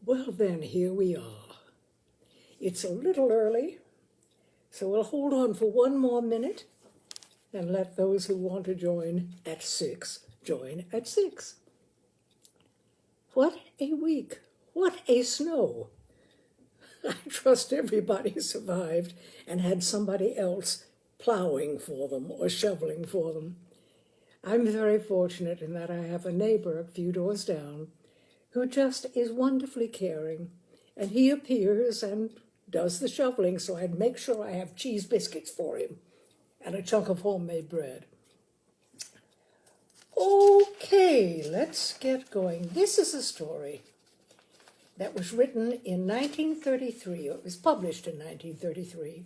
Well, then, here we are. It's a little early, so we'll hold on for one more minute and let those who want to join at 6 join at 6. What a week! What a snow! I trust everybody survived and had somebody else plowing for them or shoveling for them. I'm very fortunate in that I have a neighbor a few doors down who just is wonderfully caring, and he appears and does the shoveling, so I'd make sure I have cheese biscuits for him and a chunk of homemade bread. Okay, let's get going. This is a story that was written in 1933, or it was published in 1933,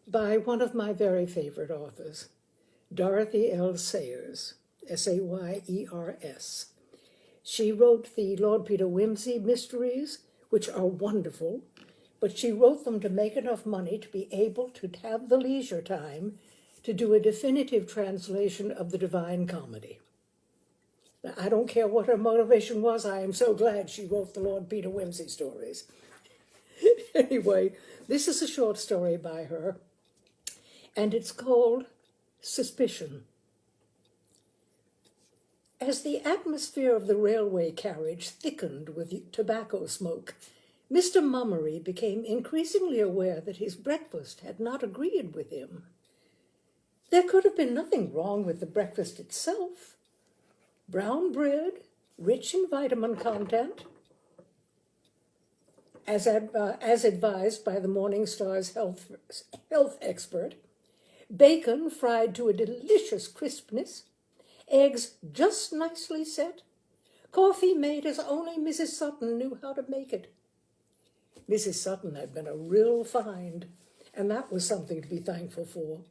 by one of my very favorite authors, Dorothy L. Sayers, Sayers. She wrote the Lord Peter Wimsey mysteries, which are wonderful, but she wrote them to make enough money to be able to have the leisure time to do a definitive translation of the Divine Comedy. Now, I don't care what her motivation was, I am so glad she wrote the Lord Peter Wimsey stories. Anyway, this is a short story by her, and it's called Suspicion. As the atmosphere of the railway carriage thickened with tobacco smoke, Mr. Mummery became increasingly aware that his breakfast had not agreed with him. There could have been nothing wrong with the breakfast itself. Brown bread, rich in vitamin content, as advised by the Morning Star's health expert, bacon fried to a delicious crispness, eggs just nicely set, coffee made as only Mrs. Sutton knew how to make it. Mrs. Sutton had been a real find, and that was something to be thankful for.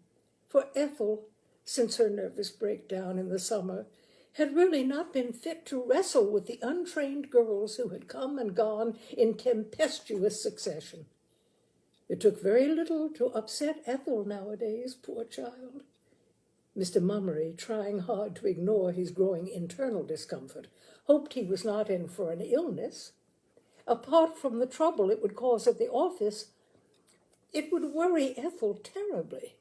For Ethel, since her nervous breakdown in the summer, had really not been fit to wrestle with the untrained girls who had come and gone in tempestuous succession. It took very little to upset Ethel nowadays, poor child. Mr. Mummery, trying hard to ignore his growing internal discomfort, hoped he was not in for an illness. Apart from the trouble it would cause at the office, it would worry Ethel terribly,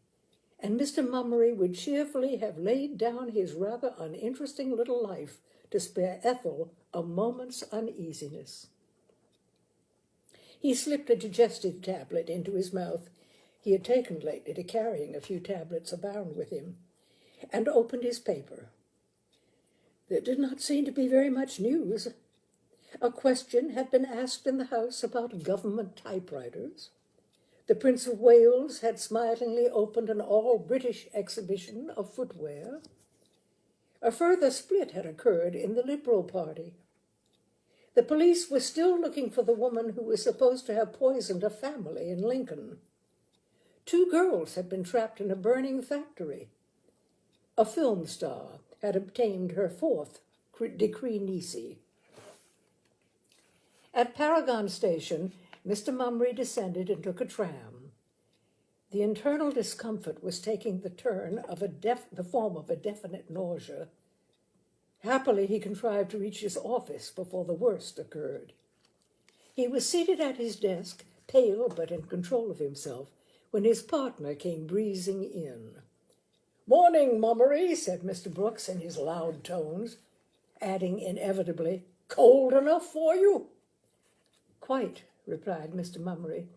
and Mr. Mummery would cheerfully have laid down his rather uninteresting little life to spare Ethel a moment's uneasiness. He slipped a digestive tablet into his mouth. He had taken lately to carrying a few tablets abound with him, and opened his paper. There did not seem to be very much news. A question had been asked in the House about government typewriters. The Prince of Wales had smilingly opened an all-British exhibition of footwear. A further split had occurred in the Liberal Party. The police were still looking for the woman who was supposed to have poisoned a family in Lincoln. 2 girls had been trapped in a burning factory. A film star had obtained her 4th decree nisi. At Paragon Station, Mr. Mummery descended and took a tram. The internal discomfort was taking the turn of the form of a definite nausea. Happily, he contrived to reach his office before the worst occurred. He was seated at his desk, pale but in control of himself, when his partner came breezing in. "Morning, Mummery," said Mr. Brooks in his loud tones, adding inevitably, "Cold enough for you?" "Quite," replied Mr. Mummery.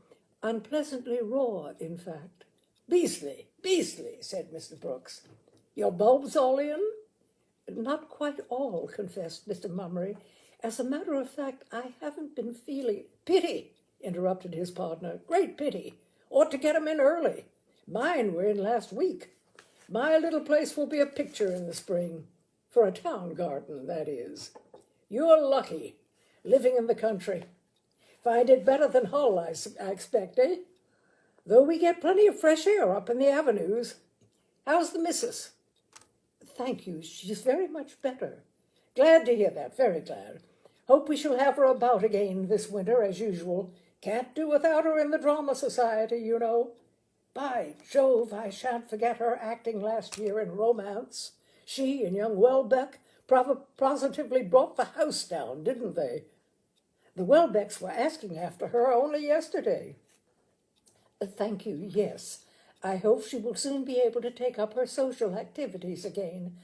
"Unpleasantly raw, in fact." Beastly, said Mr. Brooks. "Your bulbs all in?" "Not quite all," confessed Mr. Mummery. "As a matter of fact, I haven't been feeling—" "Pity," interrupted his partner. "Great pity. Ought to get 'em in early. Mine were in last week. My little place will be a picture in the spring. For a town garden, that is. You're lucky, living in the country. Find it better than Hull, I expect, eh? Though we get plenty of fresh air up in the avenues. How's the missus?" "Thank you, she's very much better." "Glad to hear that, very glad. Hope we shall have her about again this winter, as usual. Can't do without her in the drama society, you know. By Jove, I shan't forget her acting last year in Romance. She and young Welbeck positively brought the house down, didn't they? The Welbecks were asking after her only yesterday. Thank you, yes. I hope she will soon be able to take up her social activities again.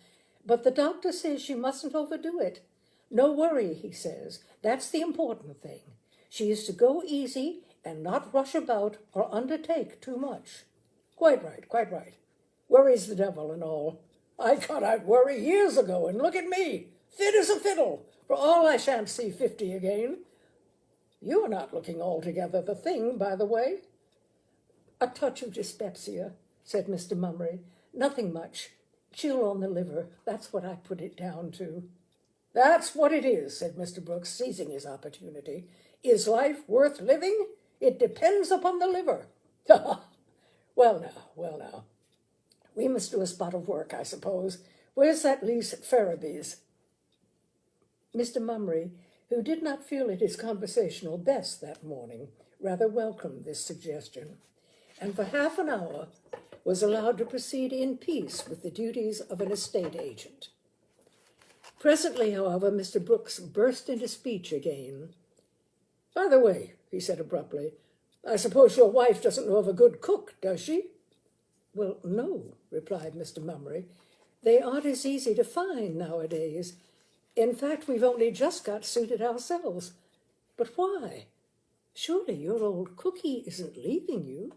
But the doctor says she mustn't overdo it. No worry, he says. That's the important thing. She is to go easy and not rush about or undertake too much. Quite right, quite right. Worry's the devil and all. I got out worry years ago, and look at me, fit as a fiddle. For all I shan't see 50 again. You are not looking altogether the thing, by the way. A touch of dyspepsia, said Mr. Mummery. Nothing much. Chill on the liver, that's what I put it down to. That's what it is, said Mr. Brooks, seizing his opportunity. Is life worth living? It depends upon the liver. Well now. We must do a spot of work, I suppose. Where's that lease at Faraby's? Mr. Mummery, who did not feel at his conversational best that morning, rather welcomed this suggestion, and for half an hour was allowed to proceed in peace with the duties of an estate agent. Presently, however, Mr. Brooks burst into speech again. By the way, he said abruptly, I suppose your wife doesn't know of a good cook, does she? Well, no, replied Mr. Mummery. They aren't as easy to find nowadays. In fact, we've only just got suited ourselves. But why? Surely your old cookie isn't leaving you?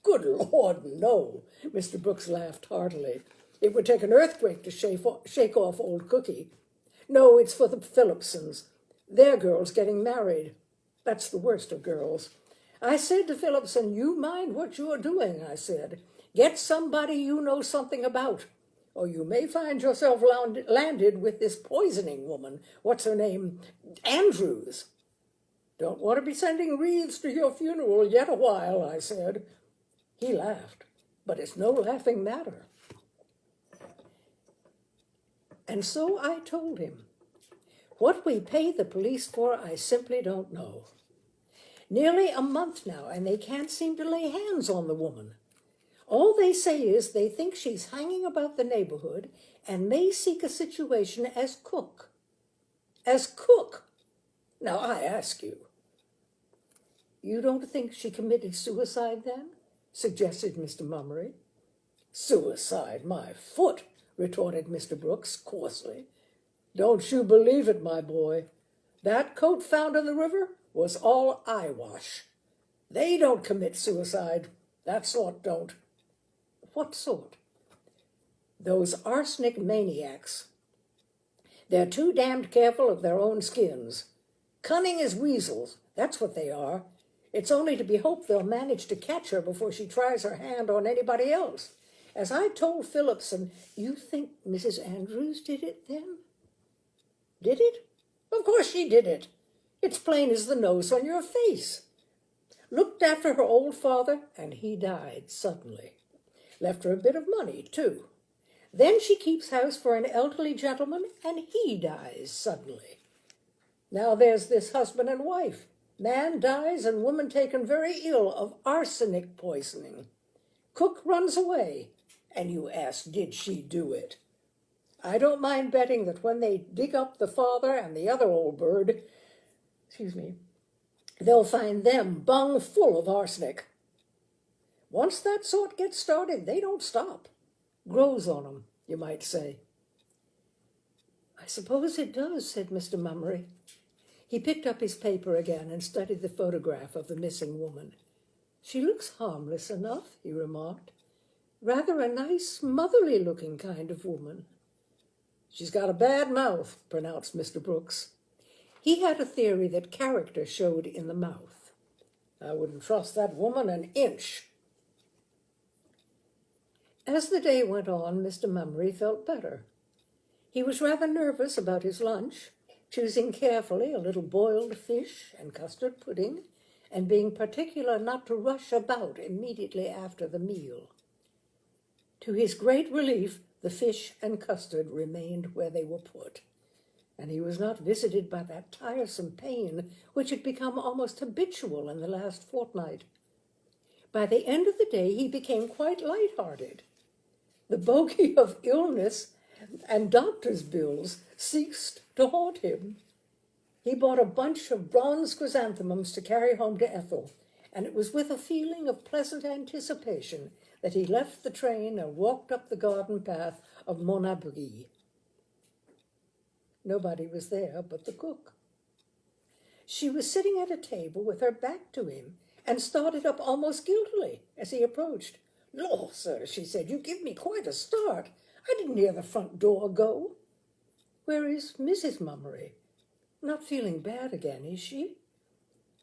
Good Lord, no, Mr. Brooks laughed heartily. It would take an earthquake to shake off old cookie. No, it's for the Phillipsons. Their girl's getting married. That's the worst of girls. I said to Phillipson, you mind what you're doing, I said. Get somebody you know something about, or you may find yourself landed with this poisoning woman. What's her name? Andrews. Don't want to be sending wreaths to your funeral yet a while, I said. He laughed, but it's no laughing matter. And so I told him. What we pay the police for, I simply don't know. Nearly a month now, and they can't seem to lay hands on the woman. All they say is they think she's hanging about the neighborhood and may seek a situation as cook. As cook? Now, I ask you. You don't think she committed suicide, then? Suggested Mr. Mummery. Suicide, my foot, retorted Mr. Brooks coarsely. Don't you believe it, my boy. That coat found in the river was all eyewash. They don't commit suicide. That sort don't. What sort? Those arsenic maniacs. They're too damned careful of their own skins. Cunning as weasels, that's what they are. It's only to be hoped they'll manage to catch her before she tries her hand on anybody else. As I told Phillipson, you think Mrs. Andrews did it then? Did it? Of course she did it. It's plain as the nose on your face. Looked after her old father, and he died suddenly. Left her a bit of money, too. Then she keeps house for an elderly gentleman, and he dies suddenly. Now there's this husband and wife. Man dies and woman taken very ill of arsenic poisoning. Cook runs away, and you ask, did she do it? I don't mind betting that when they dig up the father and the other old bird, they'll find them bung full of arsenic. Once that sort gets started, they don't stop. Grows on 'em, you might say. I suppose it does, said Mr. Mummery. He picked up his paper again and studied the photograph of the missing woman. She looks harmless enough, he remarked. Rather a nice, motherly-looking kind of woman. She's got a bad mouth, pronounced Mr. Brooks. He had a theory that character showed in the mouth. I wouldn't trust that woman an inch. As the day went on, Mr. Mummery felt better. He was rather nervous about his lunch, choosing carefully a little boiled fish and custard pudding, and being particular not to rush about immediately after the meal. To his great relief, the fish and custard remained where they were put, and he was not visited by that tiresome pain which had become almost habitual in the last fortnight. By the end of the day, he became quite light-hearted. The bogey of illness and doctor's bills ceased to haunt him. He bought a bunch of bronze chrysanthemums to carry home to Ethel, and it was with a feeling of pleasant anticipation that he left the train and walked up the garden path of Mon Abri. Nobody was there but the cook. She was sitting at a table with her back to him and started up almost guiltily as he approached. "Law, sir," she said, "you give me quite a start. I didn't hear the front door go." "Where is Mrs. Mummery? Not feeling bad again, is she?"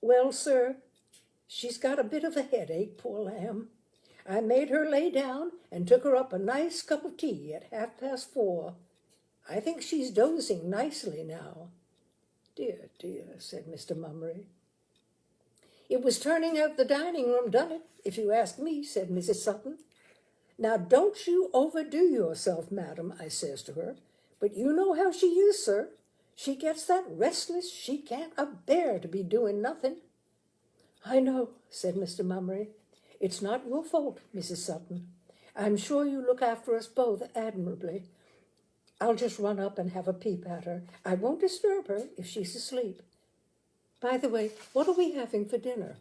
"Well, sir, she's got a bit of a headache, poor lamb. I made her lay down and took her up a nice cup of tea at 4:30. I think she's dozing nicely now." "Dear, dear," said Mr. Mummery. "It was turning out the dining room done it, if you ask me," said Mrs. Sutton. "Now, don't you overdo yourself, madam," I says to her. "But you know how she is, sir. She gets that restless she can't bear to be doing nothing." "I know," said Mr. Mummery. "It's not your fault, Mrs. Sutton. I'm sure you look after us both admirably. I'll just run up and have a peep at her. I won't disturb her if she's asleep. By the way, what are we having for dinner?"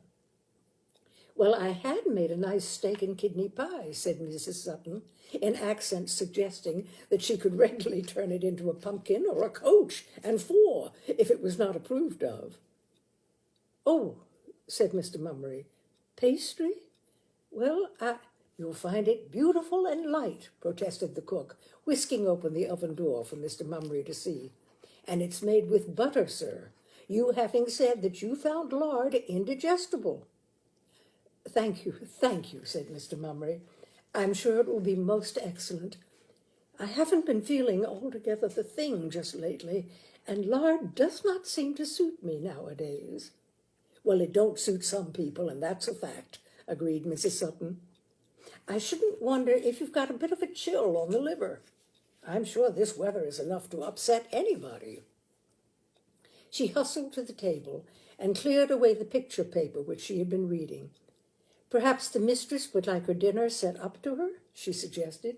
"Well, I had made a nice steak and kidney pie," said Mrs. Sutton, in accents suggesting that she could readily turn it into a pumpkin or a coach and four if it was not approved of. "Oh," said Mr. Mummery, "pastry? Well, you'll find it beautiful and light," protested the cook, whisking open the oven door for Mr. Mummery to see. "And it's made with butter, sir, you having said that you found lard indigestible." Thank you, said Mr. Mummery. "I'm sure it will be most excellent. I haven't been feeling altogether the thing just lately, and lard does not seem to suit me nowadays." "Well, it don't suit some people, and that's a fact," agreed Mrs. Sutton. "I shouldn't wonder if you've got a bit of a chill on the liver. I'm sure this weather is enough to upset anybody." She hustled to the table and cleared away the picture paper which she had been reading. "Perhaps the mistress would like her dinner sent up to her," she suggested.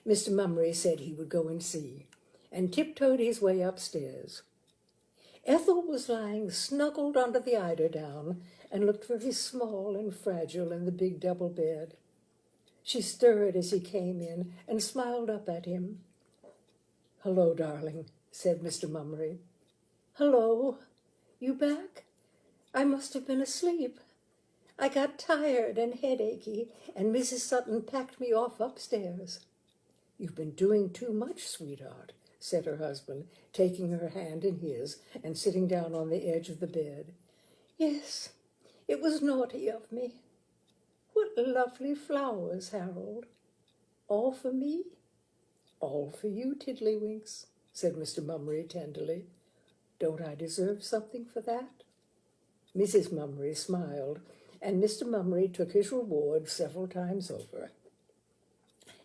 Mr. Mummery said he would go and see, and tiptoed his way upstairs. Ethel was lying snuggled under the eiderdown and looked very small and fragile in the big double bed. She stirred as he came in and smiled up at him. "Hello, darling," said Mr. Mummery. "Hello. You back? I must have been asleep. I got tired and headachy, and Mrs. Sutton packed me off upstairs." "You've been doing too much, sweetheart," said her husband, taking her hand in his and sitting down on the edge of the bed. "Yes, it was naughty of me. What lovely flowers, Harold. All for me?" "All for you, Tiddlywinks," said Mr. Mummery tenderly. "Don't I deserve something for that?" Mrs. Mummery smiled, and Mr. Mummery took his reward several times over.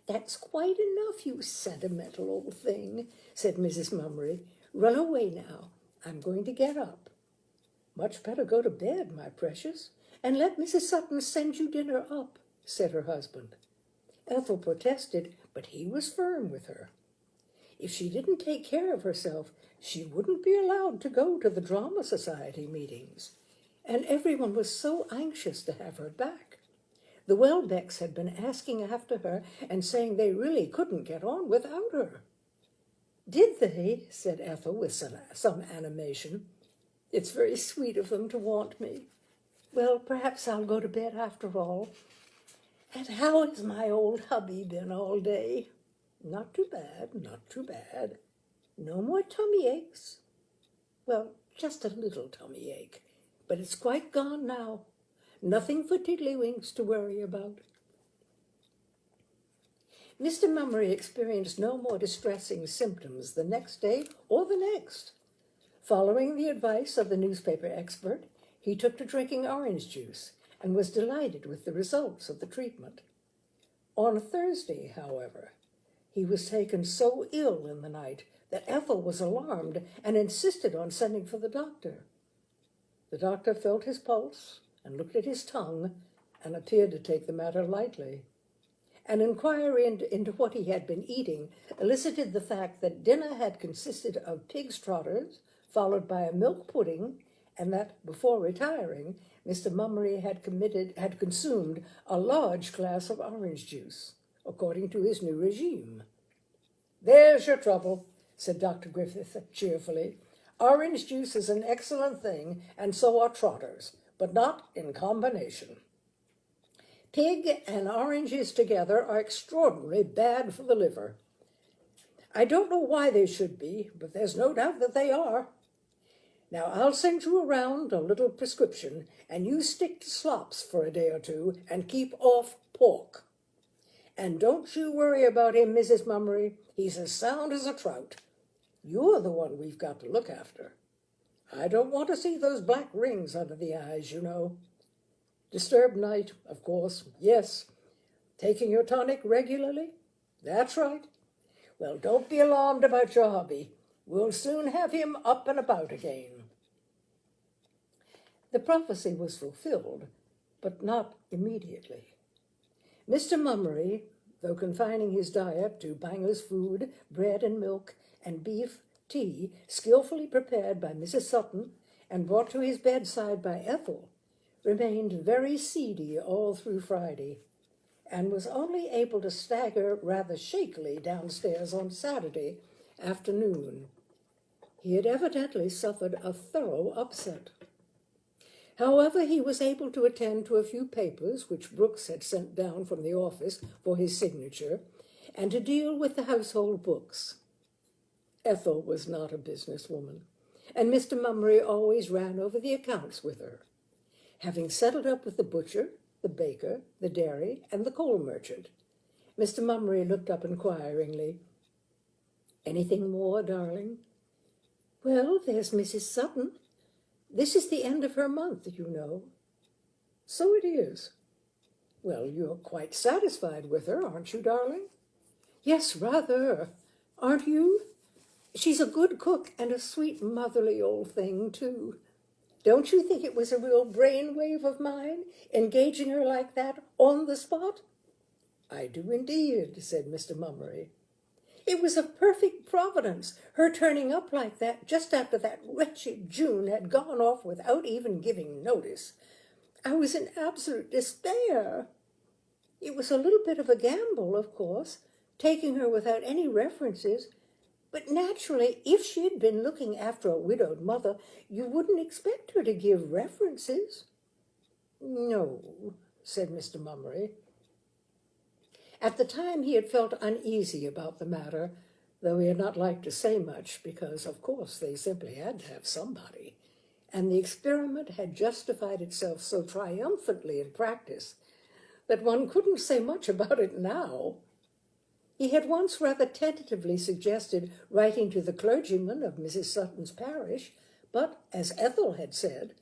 "That's quite enough, you sentimental old thing," said Mrs. Mummery. "Run away now. I'm going to get up." "Much better go to bed, my precious, and let Mrs. Sutton send you dinner up," said her husband. Ethel protested, but he was firm with her. If she didn't take care of herself, she wouldn't be allowed to go to the drama society meetings, and everyone was so anxious to have her back. The Welbecks had been asking after her and saying they really couldn't get on without her. "Did they?" said Ethel with some animation. "It's very sweet of them to want me. Well, perhaps I'll go to bed after all. And how has my old hubby been all day?" "Not too bad, not too bad. No more tummy aches?" "Well, just a little tummy ache, but it's quite gone now. Nothing for Tiddlywinks to worry about." Mr. Mummery experienced no more distressing symptoms the next day or the next. Following the advice of the newspaper expert, he took to drinking orange juice and was delighted with the results of the treatment. On Thursday, however, he was taken so ill in the night that Ethel was alarmed and insisted on sending for the doctor. The doctor felt his pulse and looked at his tongue and appeared to take the matter lightly. An inquiry into what he had been eating elicited the fact that dinner had consisted of pig's trotters, followed by a milk pudding, and that before retiring, Mr. Mummery had consumed a large glass of orange juice, according to his new regime. "There's your trouble," said Dr. Griffith cheerfully. "Orange juice is an excellent thing, and so are trotters, but not in combination. Pig and oranges together are extraordinarily bad for the liver. I don't know why they should be, but there's no doubt that they are. Now, I'll send you around a little prescription, and you stick to slops for a day or two and keep off pork. And don't you worry about him, Mrs. Mummery. He's as sound as a trout. You're the one we've got to look after. I don't want to see those black rings under the eyes, you know. Disturbed night, of course, yes. Taking your tonic regularly? That's right. Well, don't be alarmed about your hubby. We'll soon have him up and about again." The prophecy was fulfilled, but not immediately. Mr. Mummery, though confining his diet to Bangor's food, bread and milk, and beef tea, skillfully prepared by Mrs. Sutton and brought to his bedside by Ethel, remained very seedy all through Friday, and was only able to stagger rather shakily downstairs on Saturday afternoon. He had evidently suffered a thorough upset. However, he was able to attend to a few papers which Brooks had sent down from the office for his signature, and to deal with the household books. Ethel was not a businesswoman, and Mr. Mummery always ran over the accounts with her. Having settled up with the butcher, the baker, the dairy, and the coal merchant, Mr. Mummery looked up inquiringly. "Anything more, darling?" "Well, there's Mrs. Sutton. This is the end of her month, you know." "So it is. Well, you're quite satisfied with her, aren't you, darling?" "Yes, rather. Aren't you? She's a good cook and a sweet motherly old thing, too. Don't you think it was a real brainwave of mine, engaging her like that on the spot?" "I do indeed," said Mr. Mummery. "It was a perfect providence, her turning up like that just after that wretched June had gone off without even giving notice. I was in absolute despair. It was a little bit of a gamble, of course, taking her without any references, but naturally, if she had been looking after a widowed mother, you wouldn't expect her to give references." "No," said Mr. Mummery. At the time he had felt uneasy about the matter, though he had not liked to say much, because, of course, they simply had to have somebody, and the experiment had justified itself so triumphantly in practice that one couldn't say much about it now. He had once rather tentatively suggested writing to the clergyman of Mrs. Sutton's parish, but, as Ethel had said,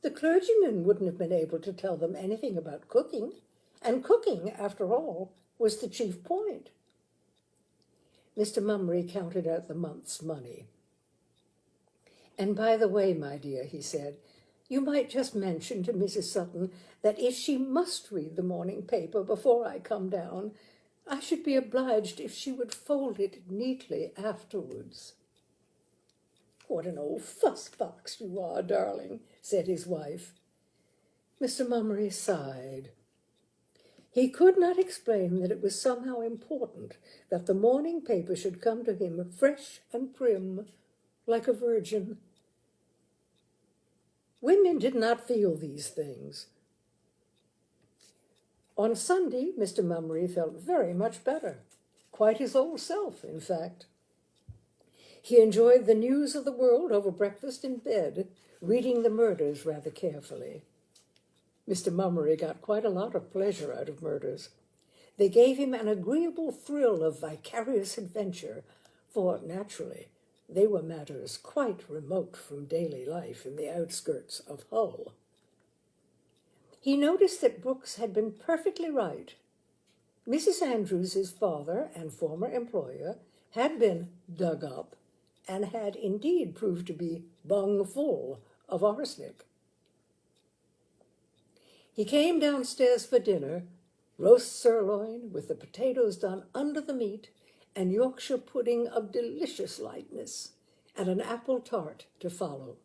the clergyman wouldn't have been able to tell them anything about cooking, and cooking, after all, was the chief point. Mr. Mummery counted out the month's money. "And by the way, my dear," he said, "you might just mention to Mrs. Sutton that if she must read the morning paper before I come down, I should be obliged if she would fold it neatly afterwards." "What an old fuss-box you are, darling," said his wife. Mr. Mummery sighed. He could not explain that it was somehow important that the morning paper should come to him fresh and prim, like a virgin. Women did not feel these things. On Sunday, Mr. Mummery felt very much better, quite his old self, in fact. He enjoyed the news of the world over breakfast in bed, reading the murders rather carefully. Mr. Mummery got quite a lot of pleasure out of murders. They gave him an agreeable thrill of vicarious adventure, for, naturally, they were matters quite remote from daily life in the outskirts of Hull. He noticed that Brooks had been perfectly right. Mrs. Andrews, his father and former employer, had been dug up, and had indeed proved to be bung full of arsenic. He came downstairs for dinner, roast sirloin with the potatoes done under the meat, and Yorkshire pudding of delicious lightness, and an apple tart to follow.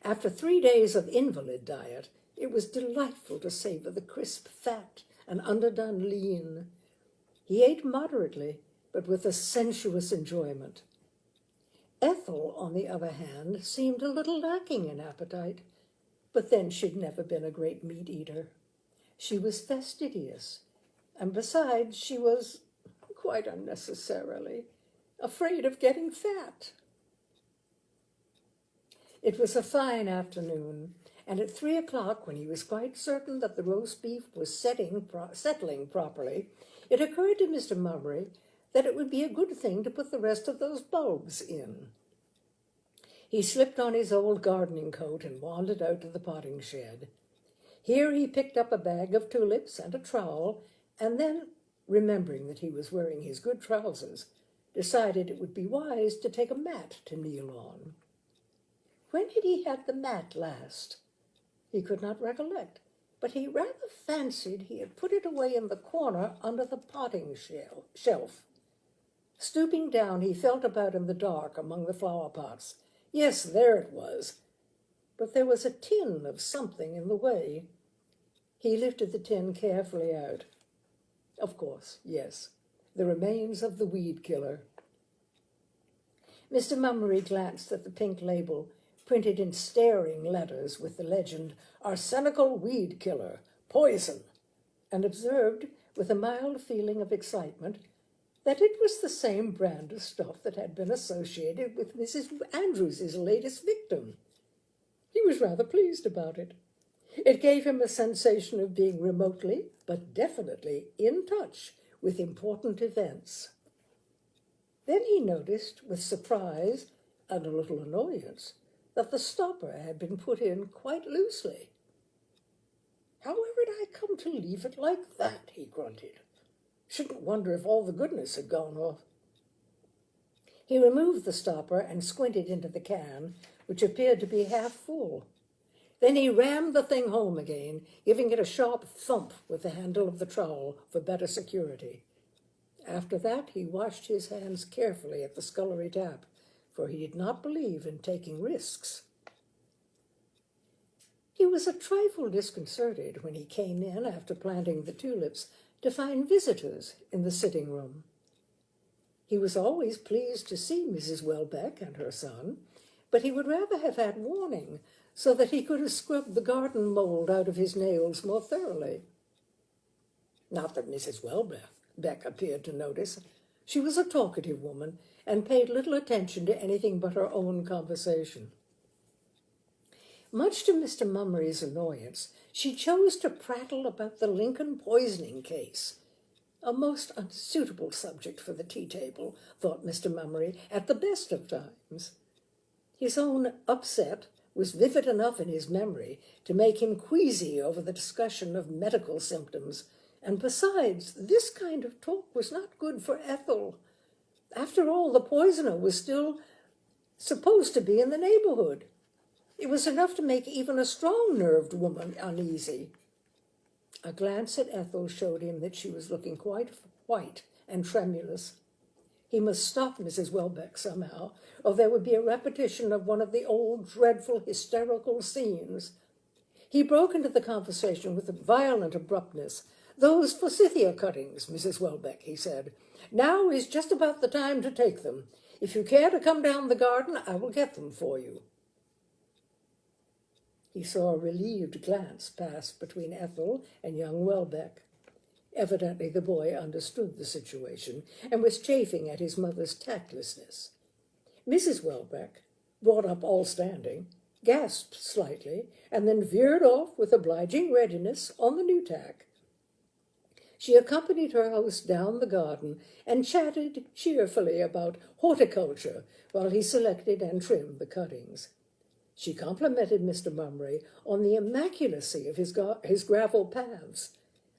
After 3 days of invalid diet, it was delightful to savor the crisp fat and underdone lean. He ate moderately, but with a sensuous enjoyment. Ethel, on the other hand, seemed a little lacking in appetite, but then she'd never been a great meat eater. She was fastidious, and besides, she was, quite unnecessarily, afraid of getting fat. It was a fine afternoon, and at 3 o'clock, when he was quite certain that the roast beef was settling properly, it occurred to Mr. Mummery that it would be a good thing to put the rest of those bulbs in. He slipped on his old gardening coat and wandered out to the potting shed. Here he picked up a bag of tulips and a trowel, and then, remembering that he was wearing his good trousers, decided it would be wise to take a mat to kneel on. When had he had the mat last? He could not recollect, but he rather fancied he had put it away in the corner under the potting shelf. Stooping down, he felt about in the dark among the flower pots. Yes, there it was. But there was a tin of something in the way. He lifted the tin carefully out. Of course, yes, the remains of the weed killer. Mr. Mummery glanced at the pink label, printed in staring letters with the legend, "Arsenical Weed Killer, Poison," and observed, with a mild feeling of excitement, that it was the same brand of stuff that had been associated with Mrs. Andrews's latest victim. He was rather pleased about it. It gave him a sensation of being remotely, but definitely, in touch with important events. Then he noticed, with surprise and a little annoyance, that the stopper had been put in quite loosely. "However did I come to leave it like that?" he grunted. "Shouldn't wonder if all the goodness had gone off." He removed the stopper and squinted into the can, which appeared to be half full. Then he rammed the thing home again, giving it a sharp thump with the handle of the trowel for better security. After that, he washed his hands carefully at the scullery tap, for he did not believe in taking risks. He was a trifle disconcerted when he came in after planting the tulips to find visitors in the sitting room. He was always pleased to see Mrs. Welbeck and her son, but he would rather have had warning so that he could have scrubbed the garden mold out of his nails more thoroughly. Not that Mrs. Welbeck appeared to notice. She was a talkative woman and paid little attention to anything but her own conversation. Much to Mr. Mummery's annoyance, she chose to prattle about the Lincoln poisoning case. A most unsuitable subject for the tea-table, thought Mr. Mummery, at the best of times. His own upset was vivid enough in his memory to make him queasy over the discussion of medical symptoms, and besides, this kind of talk was not good for Ethel. After all, the poisoner was still supposed to be in the neighborhood. It was enough to make even a strong-nerved woman uneasy. A glance at Ethel showed him that she was looking quite white and tremulous. He must stop Mrs. Welbeck somehow, or there would be a repetition of one of the old, dreadful, hysterical scenes. He broke into the conversation with a violent abruptness. "Those forsythia cuttings, Mrs. Welbeck," he said. "Now is just about the time to take them. If you care to come down the garden, I will get them for you." He saw a relieved glance pass between Ethel and young Welbeck. Evidently the boy understood the situation and was chafing at his mother's tactlessness. Mrs. Welbeck, brought up all standing, gasped slightly and then veered off with obliging readiness on the new tack. She accompanied her host down the garden and chatted cheerfully about horticulture while he selected and trimmed the cuttings. She complimented Mr. Mummery on the immaculacy of his gravel paths.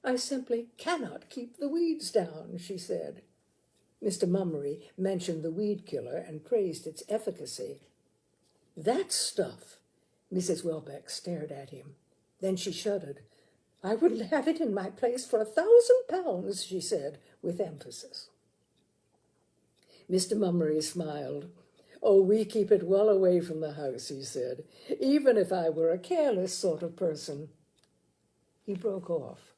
"I simply cannot keep the weeds down," she said. Mr. Mummery mentioned the weed killer and praised its efficacy. "That stuff!" Mrs. Welbeck stared at him. Then she shuddered. "I wouldn't have it in my place for £1,000, she said with emphasis. Mr. Mummery smiled. Oh, we keep it well away from the house, he said, even if I were a careless sort of person. He broke off.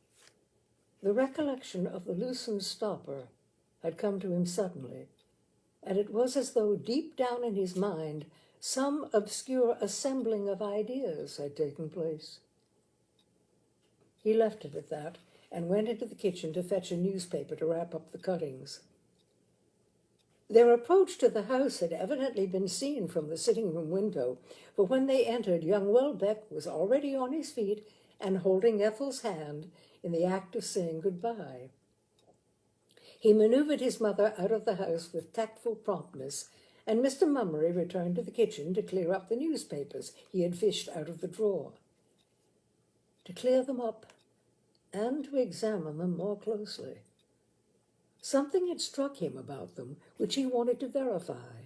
The recollection of the loosened stopper had come to him suddenly, and it was as though deep down in his mind some obscure assembling of ideas had taken place. He left it at that and went into the kitchen to fetch a newspaper to wrap up the cuttings. Their approach to the house had evidently been seen from the sitting-room window, for when they entered, young Welbeck was already on his feet and holding Ethel's hand in the act of saying goodbye. He maneuvered his mother out of the house with tactful promptness, and Mr. Mummery returned to the kitchen to clear up the newspapers he had fished out of the drawer. To clear them up and to examine them more closely. Something had struck him about them which he wanted to verify.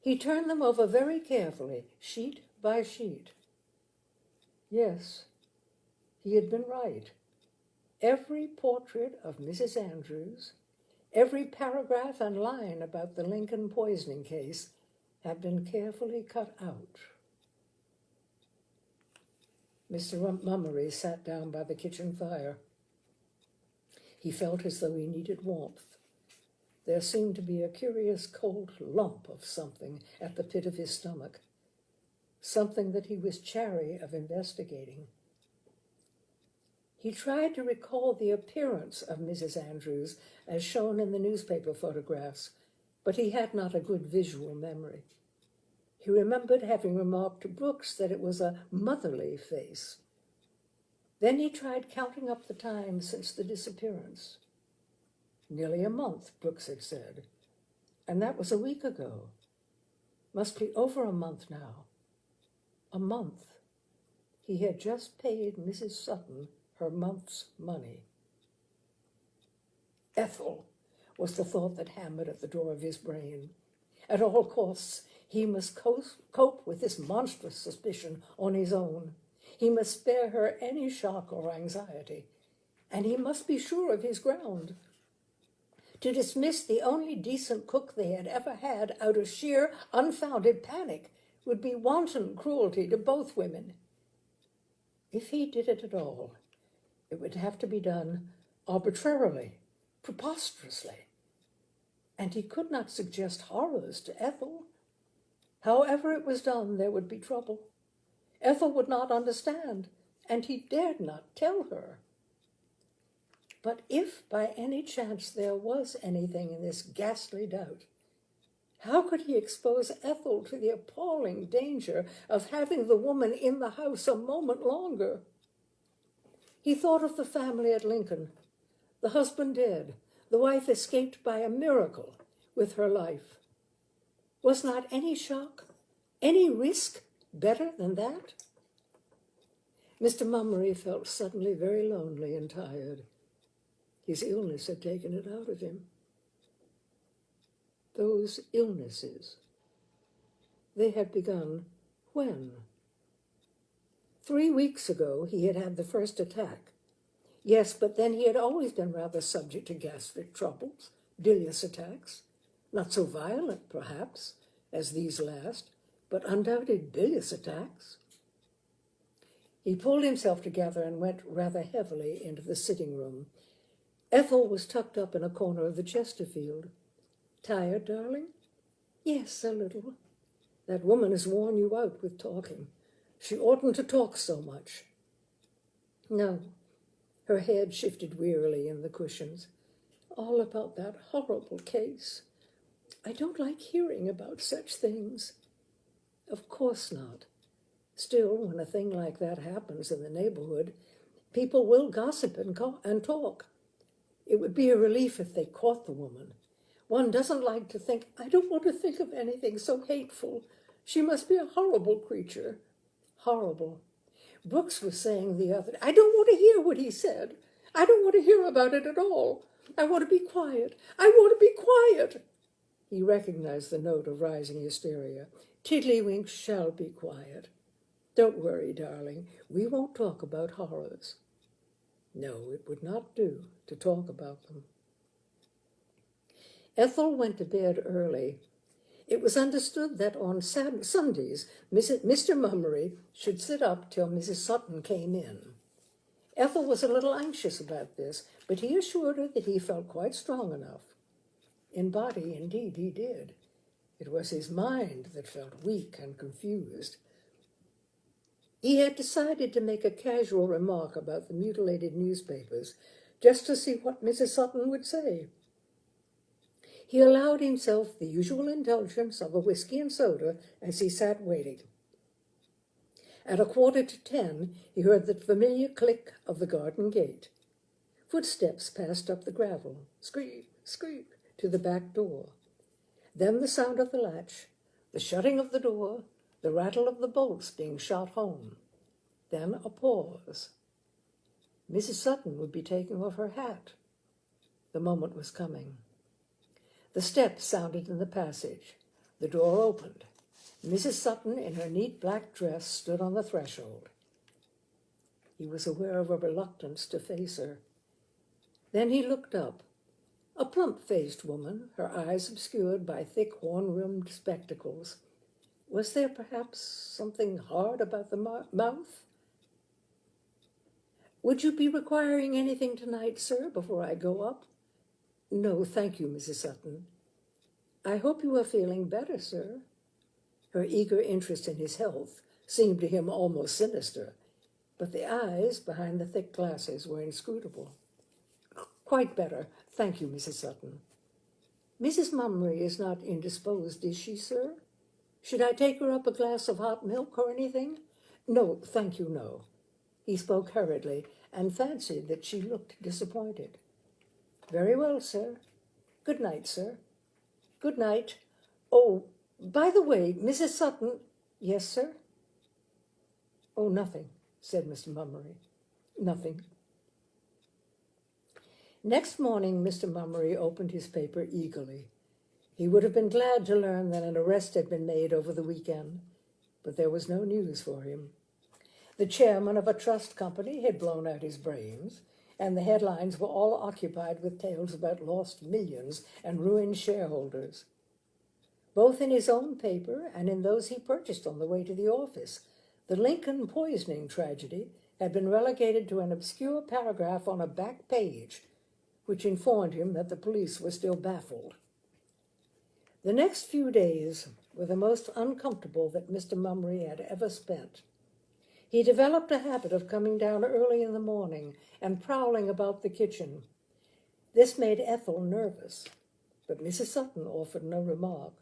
He turned them over very carefully, sheet by sheet. Yes, he had been right. Every portrait of Mrs. Andrews, every paragraph and line about the Lincoln poisoning case had been carefully cut out. Mr. Mummery sat down by the kitchen fire. He felt as though he needed warmth. There seemed to be a curious cold lump of something at the pit of his stomach, something that he was chary of investigating. He tried to recall the appearance of Mrs. Andrews as shown in the newspaper photographs, but he had not a good visual memory. He remembered having remarked to Brooks that it was a motherly face. Then he tried counting up the time since the disappearance. Nearly a month, Brooks had said, and that was a week ago. Must be over a month now. A month. He had just paid Mrs. Sutton her month's money. Ethel was the thought that hammered at the door of his brain. At all costs, he must cope with this monstrous suspicion on his own. He must spare her any shock or anxiety, and he must be sure of his ground. To dismiss the only decent cook they had ever had out of sheer, unfounded panic would be wanton cruelty to both women. If he did it at all, it would have to be done arbitrarily, preposterously, and he could not suggest horrors to Ethel. However it was done, there would be trouble. Ethel would not understand, and he dared not tell her. But if by any chance there was anything in this ghastly doubt, how could he expose Ethel to the appalling danger of having the woman in the house a moment longer? He thought of the family at Lincoln, the husband dead, the wife escaped by a miracle with her life. Was not any shock, any risk better than that? Mr. Mummery felt suddenly very lonely and tired. His illness had taken it out of him. Those illnesses, they had begun when? 3 weeks ago he had had the first attack. Yes, but then he had always been rather subject to gastric troubles, bilious attacks. Not so violent, perhaps, as these last, but undoubted bilious attacks. He pulled himself together and went rather heavily into the sitting room. Ethel was tucked up in a corner of the Chesterfield. Tired, darling? Yes, a little. That woman has worn you out with talking. She oughtn't to talk so much. No. Her head shifted wearily in the cushions. All about that horrible case. I don't like hearing about such things. Of course not. Still, when a thing like that happens in the neighborhood, people will gossip and talk. It would be a relief if they caught the woman. One doesn't like to think, I don't want to think of anything so hateful. She must be a horrible creature. Horrible. Brooks was saying the other day, I don't want to hear what he said. I don't want to hear about it at all. I want to be quiet. I want to be quiet. He recognized the note of rising hysteria. Tiddlywinks shall be quiet. Don't worry, darling. We won't talk about horrors. No, it would not do to talk about them. Ethel went to bed early. It was understood that on Sundays, Mr. Mummery should sit up till Mrs. Sutton came in. Ethel was a little anxious about this, but he assured her that he felt quite strong enough. In body, indeed, he did. It was his mind that felt weak and confused. He had decided to make a casual remark about the mutilated newspapers, just to see what Mrs. Sutton would say. He allowed himself the usual indulgence of a whiskey and soda as he sat waiting. At 10:15, he heard the familiar click of the garden gate. Footsteps passed up the gravel, squeak, squeak, to the back door. Then the sound of the latch, the shutting of the door, the rattle of the bolts being shot home. Then a pause. Mrs. Sutton would be taking off her hat. The moment was coming. The steps sounded in the passage. The door opened. Mrs. Sutton, in her neat black dress, stood on the threshold. He was aware of a reluctance to face her. Then he looked up. A plump-faced woman, her eyes obscured by thick horn-rimmed spectacles. Was there perhaps something hard about the mouth? "Would you be requiring anything tonight, sir, before I go up?" "No, thank you, Mrs. Sutton." "I hope you are feeling better, sir." Her eager interest in his health seemed to him almost sinister, but the eyes behind the thick glasses were inscrutable. "Quite better, thank you, Mrs. Sutton." "Mrs. Mummery is not indisposed, is she, sir? Should I take her up a glass of hot milk or anything?" "No, thank you, no." He spoke hurriedly and fancied that she looked disappointed. "Very well, sir. Good night, sir." "Good night. Oh, by the way, Mrs. Sutton—" "Yes, sir?" "Oh, nothing," said Mr. Mummery. "Nothing." Next morning, Mr. Mummery opened his paper eagerly. He would have been glad to learn that an arrest had been made over the weekend, but there was no news for him. The chairman of a trust company had blown out his brains, and the headlines were all occupied with tales about lost millions and ruined shareholders. Both in his own paper and in those he purchased on the way to the office, the Lincoln poisoning tragedy had been relegated to an obscure paragraph on a back page, which informed him that the police were still baffled. The next few days were the most uncomfortable that Mr. Mummery had ever spent. He developed a habit of coming down early in the morning and prowling about the kitchen. This made Ethel nervous, but Mrs. Sutton offered no remark.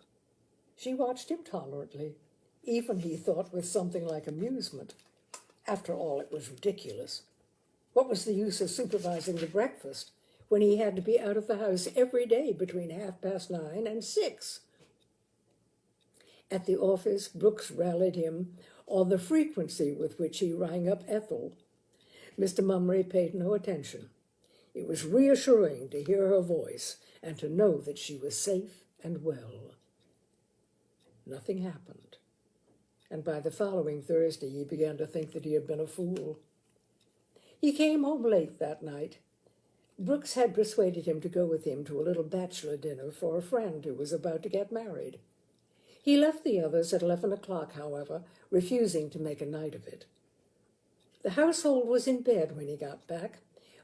She watched him tolerantly, even, he thought, with something like amusement. After all, it was ridiculous. What was the use of supervising the breakfast when he had to be out of the house every day between 9:30 and 6? At the office, Brooks rallied him on the frequency with which he rang up Ethel. Mr. Mummery paid no attention. It was reassuring to hear her voice and to know that she was safe and well. Nothing happened, and by the following Thursday he began to think that he had been a fool. He came home late that night. Brooks had persuaded him to go with him to a little bachelor dinner for a friend who was about to get married. He left the others at 11 o'clock, however, refusing to make a night of it. The household was in bed when he got back,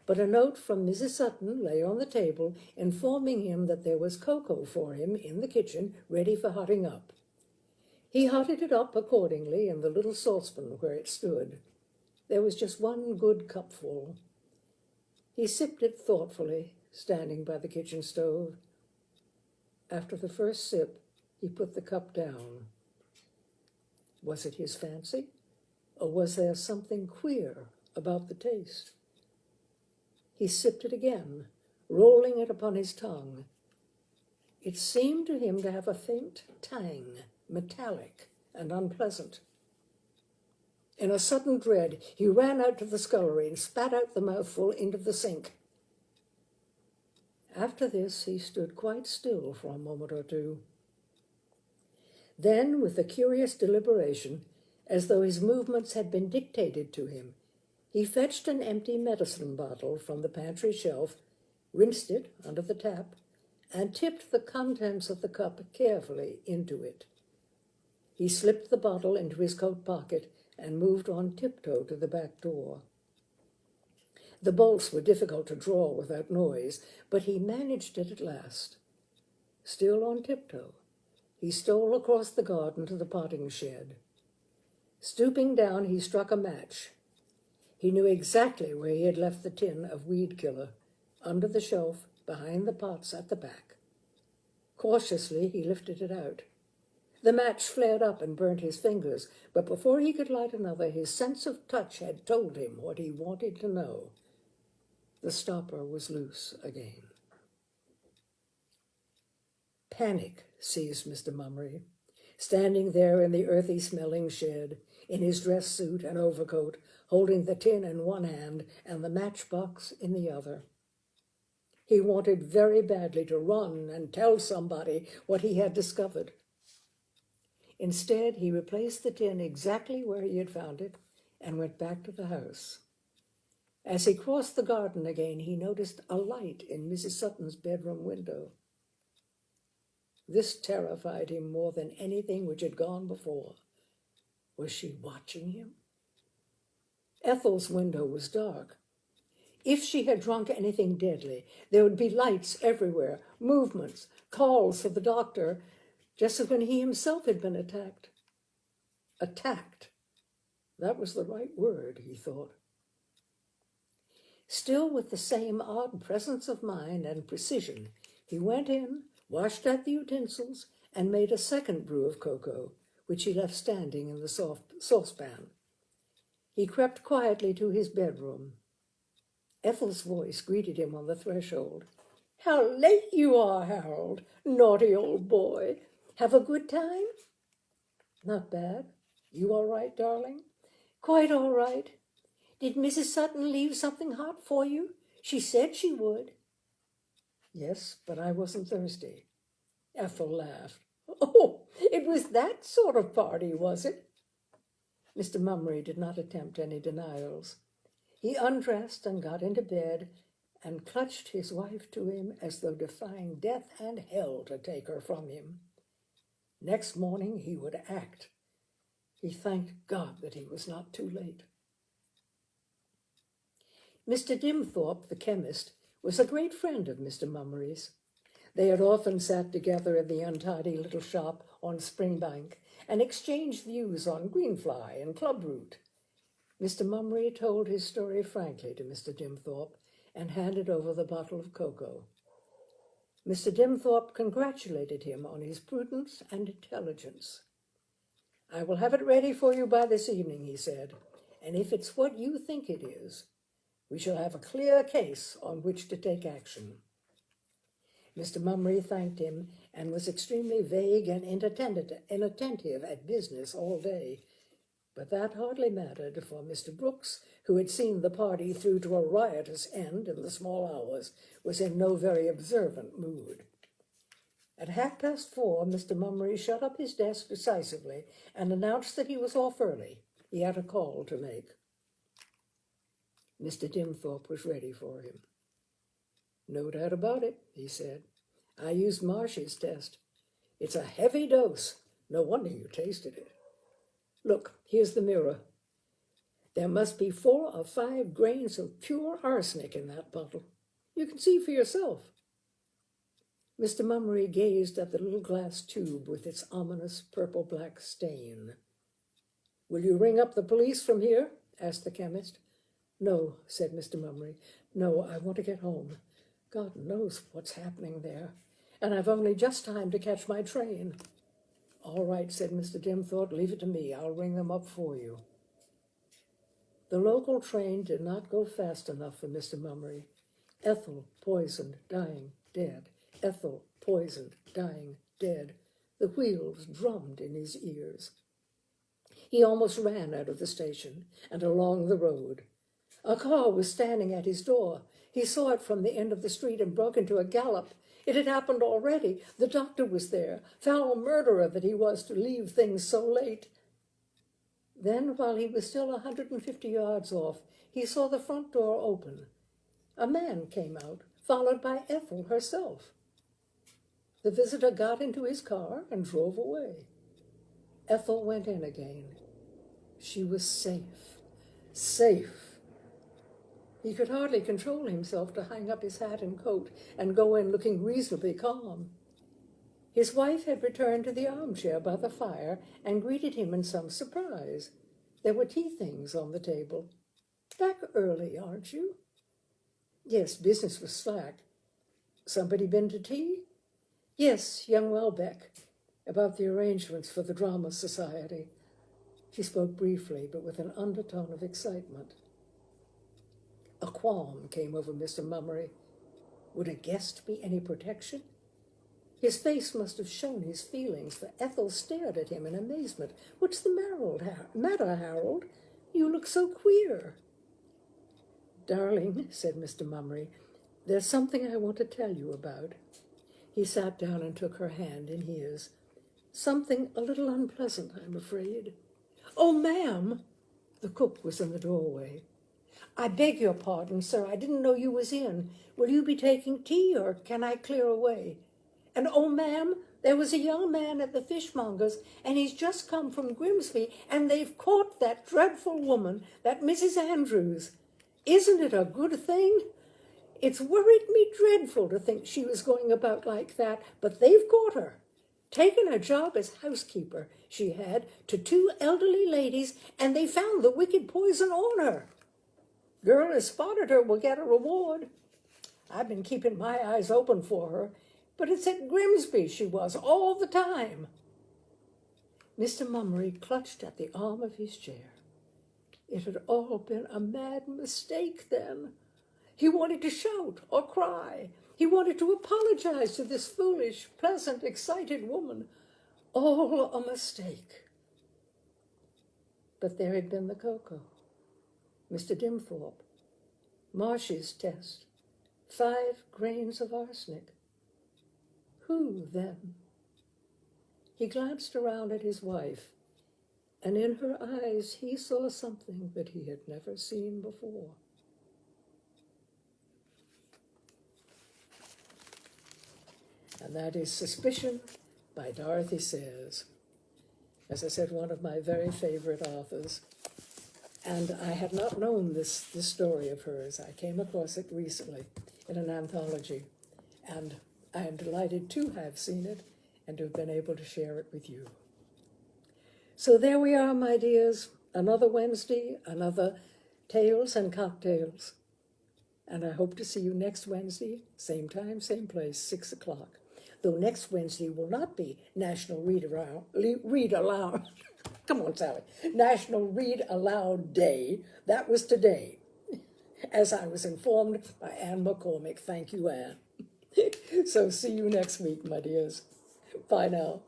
but a note from Mrs. Sutton lay on the table informing him that there was cocoa for him in the kitchen ready for hotting up. He hotted it up accordingly in the little saucepan where it stood. There was just one good cupful. He sipped it thoughtfully, standing by the kitchen stove. After the first sip, he put the cup down. Was it his fancy, or was there something queer about the taste? He sipped it again, rolling it upon his tongue. It seemed to him to have a faint tang, metallic and unpleasant. In a sudden dread, he ran out to the scullery and spat out the mouthful into the sink. After this, he stood quite still for a moment or two. Then, with a curious deliberation, as though his movements had been dictated to him, he fetched an empty medicine bottle from the pantry shelf, rinsed it under the tap, and tipped the contents of the cup carefully into it. He slipped the bottle into his coat pocket and moved on tiptoe to the back door. The bolts were difficult to draw without noise, but he managed it at last. Still on tiptoe, he stole across the garden to the potting shed. Stooping down, he struck a match. He knew exactly where he had left the tin of weed killer, under the shelf behind the pots at the back. Cautiously, he lifted it out. The match flared up and burnt his fingers, but before he could light another, his sense of touch had told him what he wanted to know. The stopper was loose again. Panic seized Mr. Mummery. Standing there in the earthy-smelling shed, in his dress suit and overcoat, holding the tin in one hand and the matchbox in the other. He wanted very badly to run and tell somebody what he had discovered. Instead, he replaced the tin exactly where he had found it and went back to the house. As he crossed the garden again, he noticed a light in Mrs. Sutton's bedroom window. This terrified him more than anything which had gone before. Was she watching him? Ethel's window was dark. If she had drunk anything deadly, there would be lights everywhere, movements, calls for the doctor, just as when he himself had been attacked. Attacked. That was the right word, he thought. Still with the same odd presence of mind and precision, he went in, washed out the utensils, and made a second brew of cocoa, which he left standing in the saucepan. He crept quietly to his bedroom. Ethel's voice greeted him on the threshold. "How late you are, Harold! Naughty old boy! Have a good time?" "Not bad. You all right, darling?" "Quite all right. Did Mrs. Sutton leave something hot for you? She said she would." "Yes, but I wasn't thirsty." Ethel laughed. "Oh, it was that sort of party, was it?" Mr. Mummery did not attempt any denials. He undressed and got into bed and clutched his wife to him as though defying death and hell to take her from him. Next morning he would act. He thanked God that he was not too late. Mr. Dimthorpe, the chemist, was a great friend of Mr. Mummery's. They had often sat together in the untidy little shop on Springbank and exchanged views on greenfly and clubroot. Mr. Mummery told his story frankly to Mr. Dimthorpe and handed over the bottle of cocoa. Mr. Dimthorpe congratulated him on his prudence and intelligence. "I will have it ready for you by this evening," he said, "and if it's what you think it is, we shall have a clear case on which to take action." Mr. Mummery thanked him and was extremely vague and inattentive at business all day, but that hardly mattered, for Mr. Brooks, who had seen the party through to a riotous end in the small hours, was in no very observant mood. At 4:30, Mr. Mummery shut up his desk decisively and announced that he was off early. He had a call to make. Mr. Dimthorpe was ready for him. "No doubt about it," he said. "I used Marsh's test. It's a heavy dose. No wonder you tasted it. Look, here's the mirror. There must be 4 or 5 grains of pure arsenic in that bottle. You can see for yourself." Mr. Mummery gazed at the little glass tube with its ominous purple-black stain. "Will you ring up the police from here?" asked the chemist. "No," said Mr. Mummery. "No, I want to get home. God knows what's happening there, and I've only just time to catch my train." "All right," said Mr. Dimthorpe, "leave it to me. I'll ring them up for you." The local train did not go fast enough for Mr. Mummery. Ethel, poisoned, dying, dead. Ethel, poisoned, dying, dead. The wheels drummed in his ears. He almost ran out of the station and along the road. A car was standing at his door. He saw it from the end of the street and broke into a gallop. It had happened already. The doctor was there. Foul murderer that he was to leave things so late. Then, while he was still 150 yards off, he saw the front door open. A man came out, followed by Ethel herself. The visitor got into his car and drove away. Ethel went in again. She was safe. Safe. He could hardly control himself to hang up his hat and coat and go in looking reasonably calm. His wife had returned to the armchair by the fire and greeted him in some surprise. There were tea things on the table. Back early, aren't you? Yes, business was slack. Somebody been to tea? Yes, young Welbeck, about the arrangements for the Drama Society. She spoke briefly, but with an undertone of excitement. A qualm came over Mr. Mummery. Would a guest be any protection? His face must have shown his feelings, for Ethel stared at him in amazement. What's the matter, Harold? You look so queer. Darling, said Mr. Mummery, there's something I want to tell you about. He sat down and took her hand in his. Something a little unpleasant, I'm afraid. Oh, ma'am! The cook was in the doorway. I beg your pardon, sir. I didn't know you was in. Will you be taking tea, or can I clear away? And, oh, ma'am, there was a young man at the fishmonger's, and he's just come from Grimsby, and they've caught that dreadful woman, that Mrs. Andrews. Isn't it a good thing? It's worried me dreadful to think she was going about like that, but they've caught her. Taken a job as housekeeper, she had, to 2 elderly ladies, and they found the wicked poison on her. Girl who spotted her will get a reward. I've been keeping my eyes open for her, but it's at Grimsby she was all the time. Mr. Mummery clutched at the arm of his chair. It had all been a mad mistake then. He wanted to shout or cry. He wanted to apologize to this foolish, pleasant, excited woman. All a mistake. But there had been the cocoa, Mr. Dimthorpe, Marsh's test, 5 grains of arsenic. Who then? He glanced around at his wife, and in her eyes he saw something that he had never seen before. And that is Suspicion by Dorothy Sayers. As I said, one of my very favorite authors. And I had not known this story of hers. I came across it recently in an anthology. And I am delighted to have seen it and to have been able to share it with you. So there we are, my dears. Another Wednesday, another Tales and Cocktails. And I hope to see you next Wednesday, same time, same place, 6 o'clock. Though next Wednesday will not be National Read Aloud. Come on, Sally. National Read Aloud Day. That was today, as I was informed by Anne McCormick. Thank you, Anne. So see you next week, my dears. Bye now.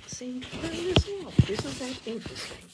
Seem to turn this off. Isn't that interesting?